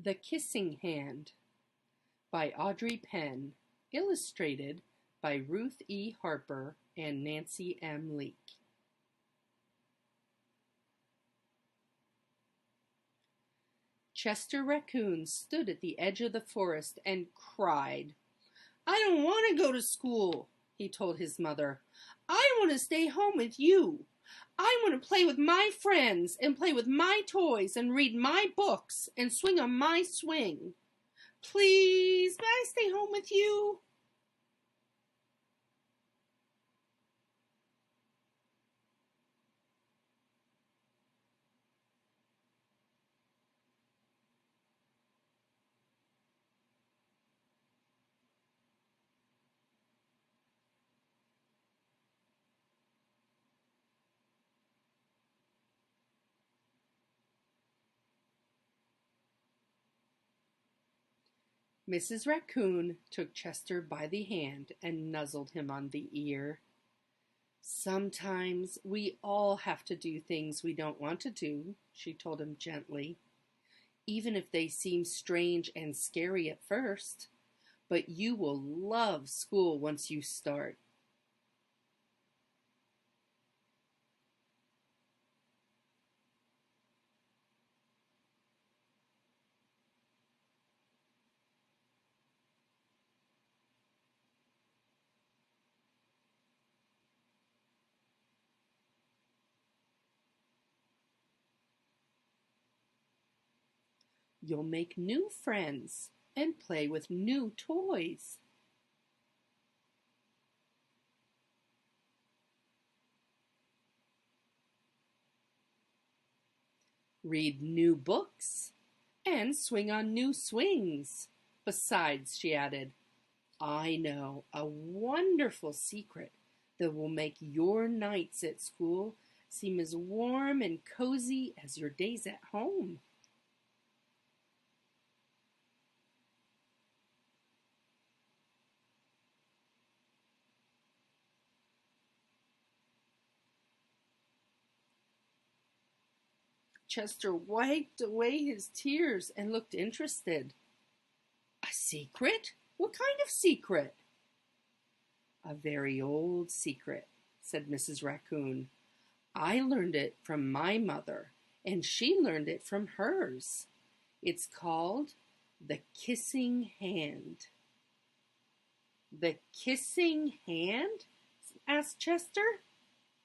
The Kissing Hand by Audrey Penn, illustrated by Ruth E. Harper and Nancy M. Leake. Chester Raccoon stood at the edge of the forest and cried. "I don't want to go to school," he told his mother. "I want to stay home with you. I want to play with my friends and play with my toys and read my books and swing on my swing. Please, may I stay home with you?" Mrs. Raccoon took Chester by the hand and nuzzled him on the ear. "Sometimes we all have to do things we don't want to do," she told him gently, "even if they seem strange and scary at first. But you will love school once you start." You'll make new friends and play with new toys. Read new books and swing on new swings. Besides, she added, I know a wonderful secret that will make your nights at school seem as warm and cozy as your days at home. Chester wiped away his tears and looked interested. "A secret? What kind of secret?" "A very old secret," said Mrs. Raccoon. "I learned it from my mother, and she learned it from hers. It's called the Kissing Hand." "The Kissing Hand?" asked Chester.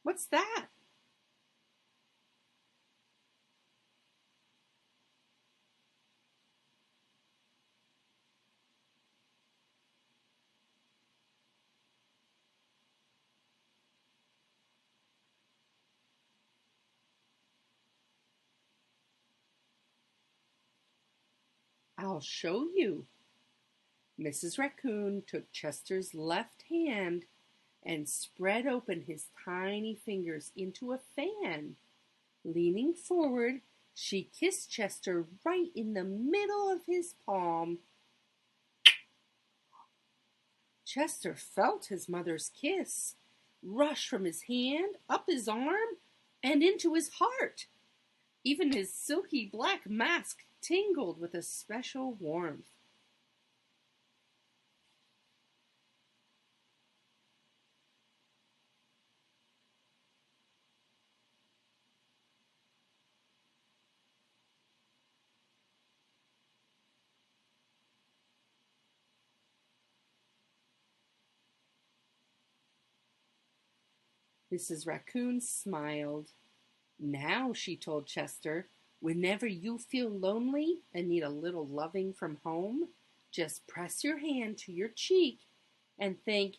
"What's that?" "I'll show you." Mrs. Raccoon took Chester's left hand and spread open his tiny fingers into a fan. Leaning forward, she kissed Chester right in the middle of his palm. Chester felt his mother's kiss rush from his hand, up his arm, and into his heart. Even his silky black mask tingled with a special warmth. Mrs. Raccoon smiled. "Now," she told Chester, "whenever you feel lonely and need a little loving from home, just press your hand to your cheek and think,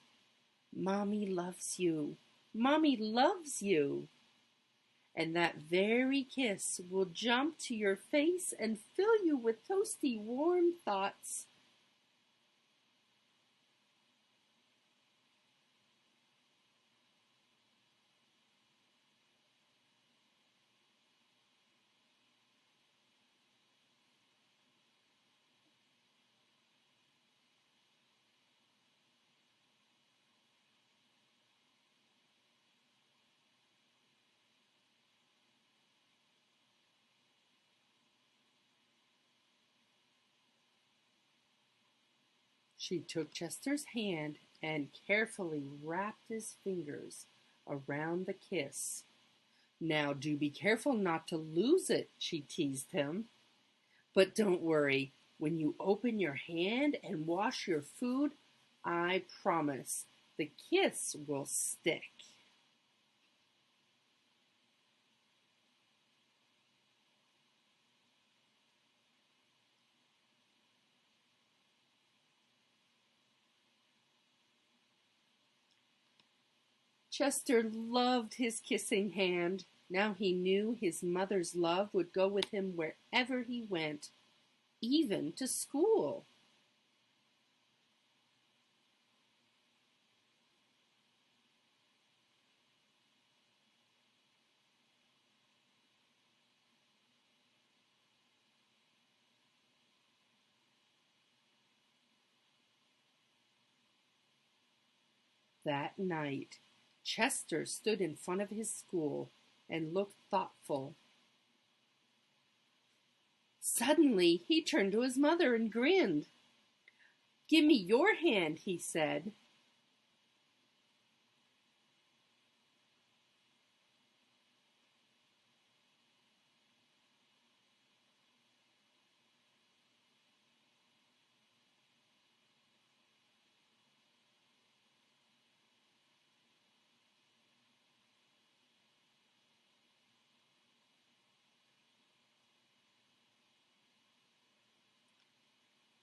'Mommy loves you. Mommy loves you.' And that very kiss will jump to your face and fill you with toasty, warm thoughts." She took Chester's hand and carefully wrapped his fingers around the kiss. "Now do be careful not to lose it," she teased him. "But don't worry, when you open your hand and wash your food, I promise the kiss will stick." Chester loved his kissing hand. Now he knew his mother's love would go with him wherever he went, even to school. That night, Chester stood in front of his school and looked thoughtful. Suddenly, he turned to his mother and grinned. "Give me your hand," he said.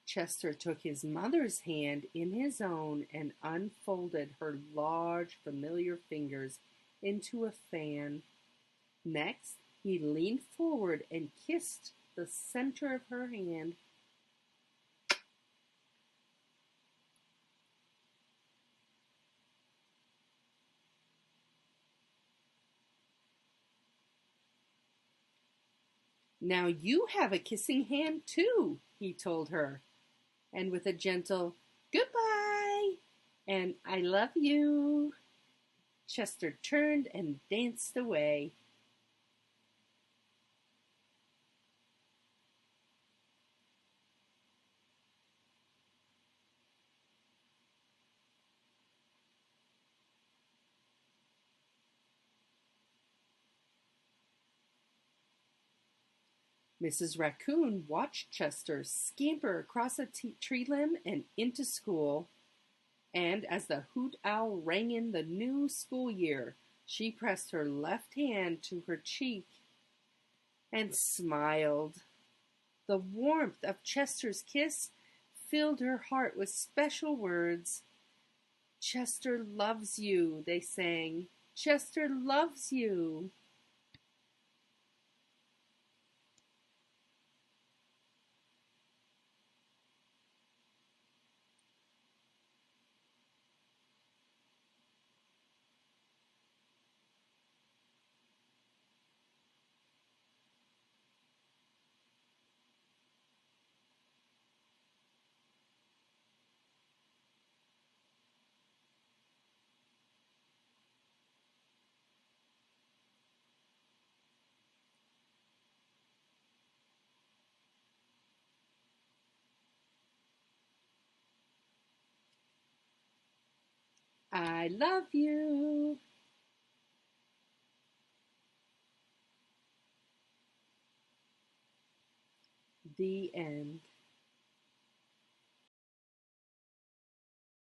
Chester took his mother's hand in his own and unfolded her large, familiar fingers into a fan. Next, he leaned forward and kissed the center of her hand. "Now you have a kissing hand too," he told her, and with a gentle "Goodbye" and "I love you," Chester turned and danced away. Mrs. Raccoon watched Chester scamper across a tree limb and into school, and as the hoot owl rang in the new school year, she pressed her left hand to her cheek and smiled. The warmth of Chester's kiss filled her heart with special words. "Chester loves you," they sang. "Chester loves you." "I love you." The end.